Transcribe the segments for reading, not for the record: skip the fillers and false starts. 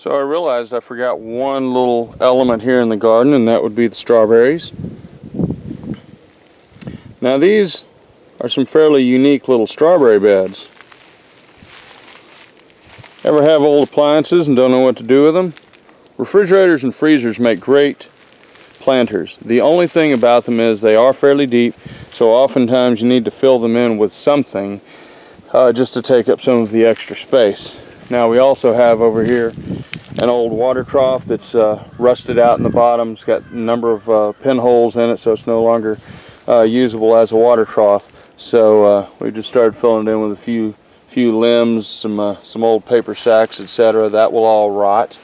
So I realized I forgot one little element here in the garden, and that would be the strawberries. Now these are some fairly unique little strawberry beds. Ever have old appliances and don't know what to do with them? Refrigerators and freezers make great planters. The only thing about them is they are fairly deep, so oftentimes you need to fill them in with something just to take up some of the extra space. Now we also have over here an old water trough that's rusted out in the bottom. It's got a number of pinholes in it, so it's no longer usable as a water trough. So we just started filling it in with a few limbs, some old paper sacks, etc. That will all rot.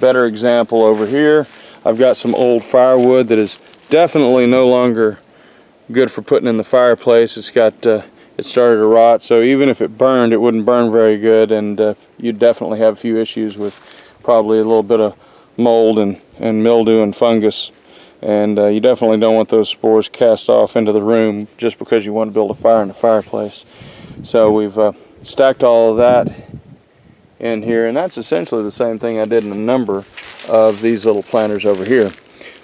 Better example over here, I've got some old firewood that is definitely no longer good for putting in the fireplace. It's got it started to rot, so even if it burned, it wouldn't burn very good, and you'd definitely have a few issues with probably a little bit of mold and mildew and fungus, and you definitely don't want those spores cast off into the room just because you want to build a fire in the fireplace. So we've stacked all of that in here, and that's essentially the same thing I did in a number of these little planters over here.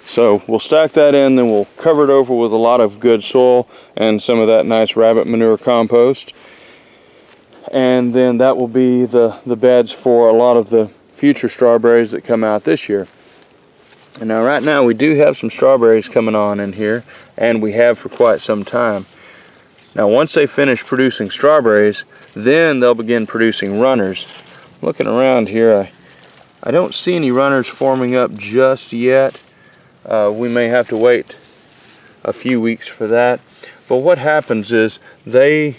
So we'll stack that in, then we'll cover it over with a lot of good soil and some of that nice rabbit manure compost, and then that will be the beds for a lot of the future strawberries that come out this year. And now right now we do have some strawberries coming on in here, and we have for quite some time. Now once they finish producing strawberries, then they'll begin producing runners. Looking around here, I don't see any runners forming up just yet. We may have to wait a few weeks for that. But what happens is they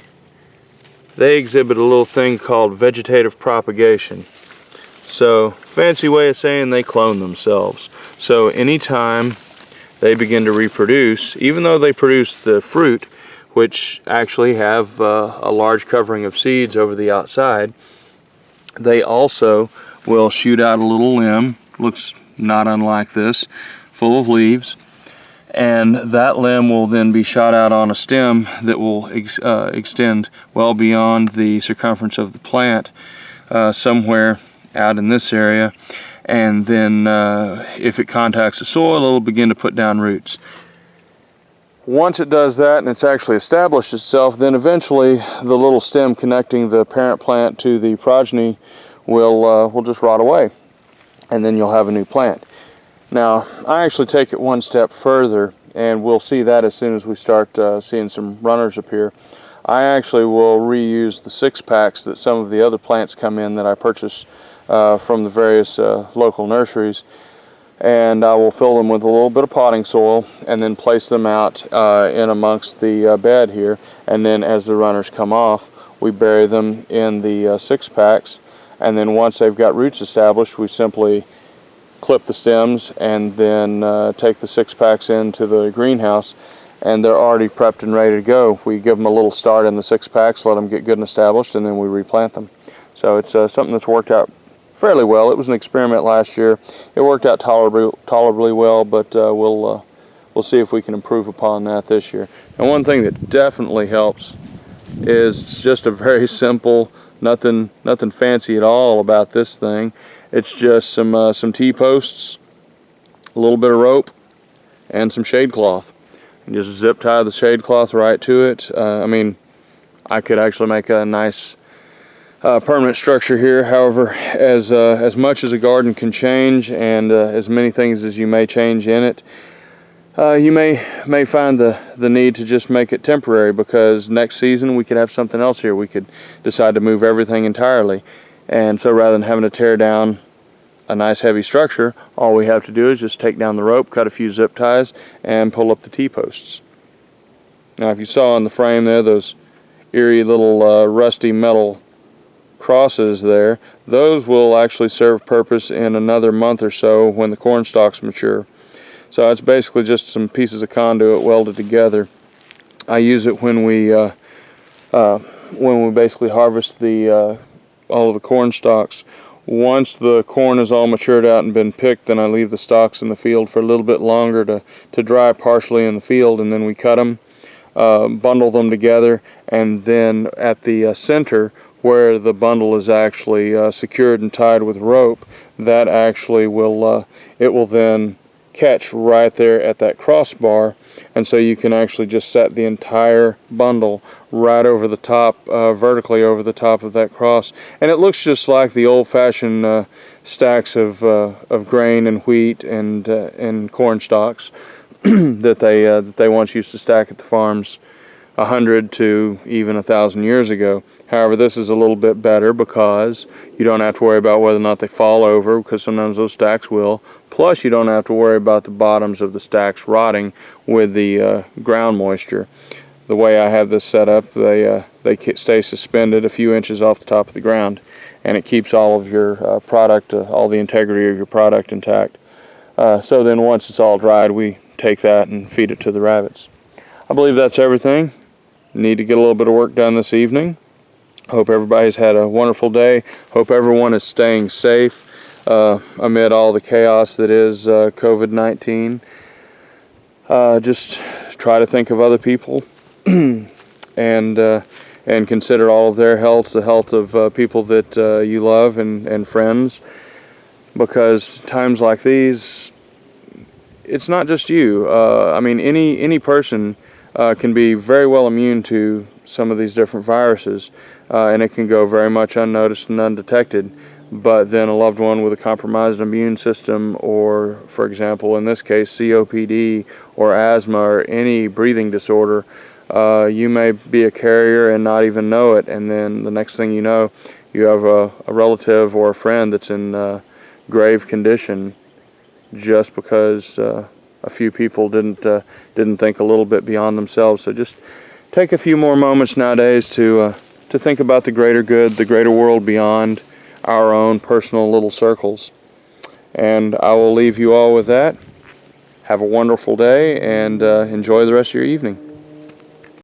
exhibit a little thing called vegetative propagation. So, fancy way of saying they clone themselves. So anytime they begin to reproduce, even though they produce the fruit, which actually have a large covering of seeds over the outside, they also will shoot out a little limb, looks not unlike this, full of leaves, and that limb will then be shot out on a stem that will extend well beyond the circumference of the plant, somewhere out in this area, and then if it contacts the soil, it'll begin to put down roots. Once it does that and it's actually established itself, then eventually the little stem connecting the parent plant to the progeny will just rot away, and then you'll have a new plant. Now, I actually take it one step further, and we'll see that as soon as we start seeing some runners appear. I actually will reuse the 6-packs that some of the other plants come in that I purchase from the various local nurseries, and I will fill them with a little bit of potting soil and then place them out in amongst the bed here, and then as the runners come off, we bury them in the 6-packs, and then once they've got roots established, we simply clip the stems and then take the 6-packs into the greenhouse, and they're already prepped and ready to go. We give them a little start in the 6-packs, let them get good and established, and then we replant them. So it's something that's worked out fairly well. It was an experiment last year. It worked out tolerably well, but we'll see if we can improve upon that this year. And one thing that definitely helps is just a very simple, nothing fancy at all about this thing. It's just some T-posts, a little bit of rope, and some shade cloth. And just zip tie the shade cloth right to it. I mean, I could actually make a nice permanent structure here. However, as much as a garden can change, and as many things as you may change in it, you may find the need to just make it temporary, because next season we could have something else here. We could decide to move everything entirely, and so rather than having to tear down a nice heavy structure, all we have to do is just take down the rope, cut a few zip ties, and pull up the T-posts. Now if you saw on the frame there those eerie little rusty metal crosses there, those will actually serve purpose in another month or so when the corn stalks mature. So it's basically just some pieces of conduit welded together. I use it when we basically harvest all of the corn stalks. Once the corn is all matured out and been picked, then I leave the stalks in the field for a little bit longer to dry partially in the field, and then we cut them, bundle them together, and then at the center where the bundle is actually secured and tied with rope, that actually will it will then catch right there at that crossbar, and so you can actually just set the entire bundle right over the top, vertically over the top of that cross, and it looks just like the old-fashioned stacks of grain and wheat and corn stalks that they once used to stack at the farms 100 to even 1,000 years ago. However, this is a little bit better because you don't have to worry about whether or not they fall over, because sometimes those stacks will. Plus, you don't have to worry about the bottoms of the stacks rotting with the ground moisture. The way I have this set up, they stay suspended a few inches off the top of the ground, and it keeps all of your product, all the integrity of your product intact. So then once it's all dried, we take that and feed it to the rabbits. I believe that's everything. Need to get a little bit of work done this evening. Hope everybody's had a wonderful day. Hope everyone is staying safe amid all the chaos that is COVID-19. Just try to think of other people and consider all of their health, the health of people that you love and friends, because times like these, it's not just you. I mean, any person can be very well immune to some of these different viruses, and it can go very much unnoticed and undetected. But then a loved one with a compromised immune system, or for example in this case COPD or asthma or any breathing disorder, you may be a carrier and not even know it, and then the next thing you know, you have a relative or a friend that's in grave condition just because a few people didn't think a little bit beyond themselves. So just take a few more moments nowadays to think about the greater good, the greater world beyond our own personal little circles. And I will leave you all with that. Have a wonderful day, and enjoy the rest of your evening.